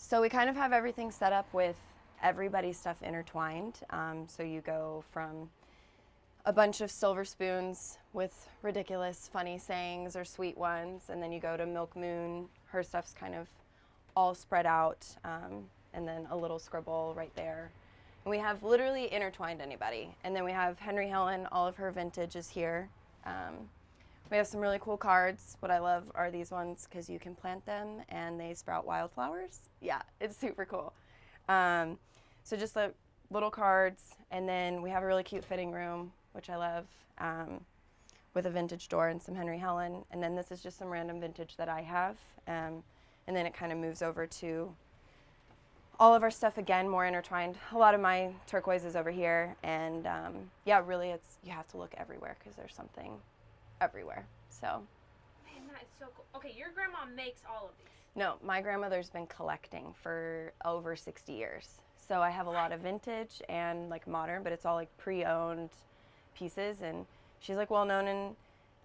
So we kind of have everything set up with everybody's stuff intertwined. So you go from a bunch of silver spoons with ridiculous funny sayings or sweet ones, and then you go to Milk Moon. Her stuff's kind of all spread out, and then a little scribble right there. And we have literally intertwined anybody. And then we have Henry Helen, all of her vintage is here. We have some really cool cards. What I love are these ones because you can plant them and they sprout wildflowers. Yeah, it's super cool. So just like little cards, and then we have a really cute fitting room, which I love, with a vintage door and some Henry Helen. And then this is just some random vintage that I have. And then it kind of moves over to all of our stuff again, more intertwined. A lot of my turquoises over here. And yeah, really you have to look everywhere because there's something everywhere. So. Man, that is so cool. Okay, your grandma makes all of these. No, my grandmother's been collecting for over 60 years. So I have a lot of vintage and like modern, but it's all like pre-owned pieces. And she's like well known in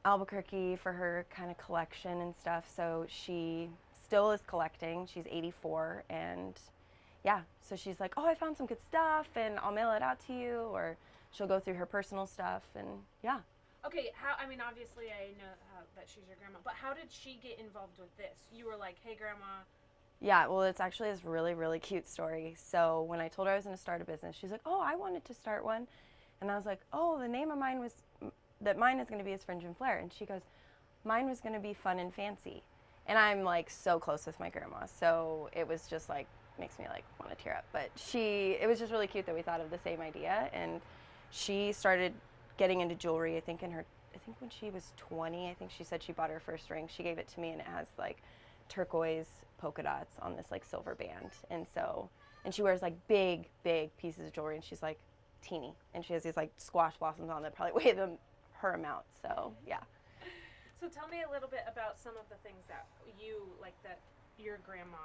Albuquerque for her kind of collection and stuff. So she still is collecting. She's 84, and yeah, so she's like, oh, I found some good stuff and I'll mail it out to you, or she'll go through her personal stuff, and yeah. Okay, obviously I know that she's your grandma, but how did she get involved with this? You were like, hey, grandma. Yeah, well, it's actually this really, really cute story. So when I told her I was going to start a business, she's like, oh, I wanted to start one. And I was like, oh, the name of mine is going to be Fringe and Flair. And she goes, mine was going to be Fun and Fancy. And I'm like so close with my grandma. So it was just like, makes me like want to tear up. But it was just really cute that we thought of the same idea. And she started getting into jewelry, I think when she was 20, I think she said she bought her first ring. She gave it to me, and it has like turquoise polka dots on this like silver band. And she wears like big pieces of jewelry, and she's like teeny, and she has these like squash blossoms on that probably weigh her amount. So yeah. So tell me a little bit about some of the things that that your grandma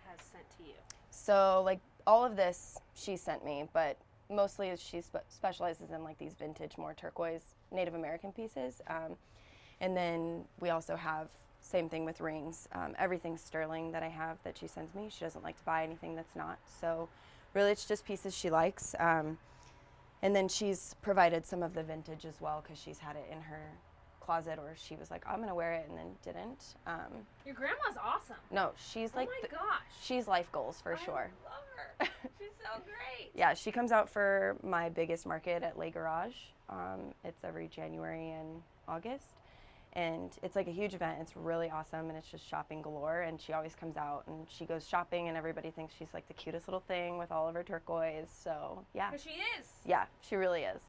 has sent to you. So like all of this she sent me, but mostly she specializes in like these vintage, more turquoise Native American pieces. And then we also have same thing with rings. Everything's sterling that I have that she sends me. She doesn't like to buy anything that's not. So really it's just pieces she likes. And then she's provided some of the vintage as well because she's had it in her closet, or she was like, I'm going to wear it, and then didn't. Your grandma's awesome. No, she's like, oh my gosh. She's life goals for sure. I love her. She's so great. Yeah, she comes out for my biggest market at Le Garage. It's every January and August. And it's like a huge event. It's really awesome, and it's just shopping galore. And she always comes out, and she goes shopping, and everybody thinks she's like the cutest little thing with all of her turquoise. So, yeah. But she is. Yeah, she really is.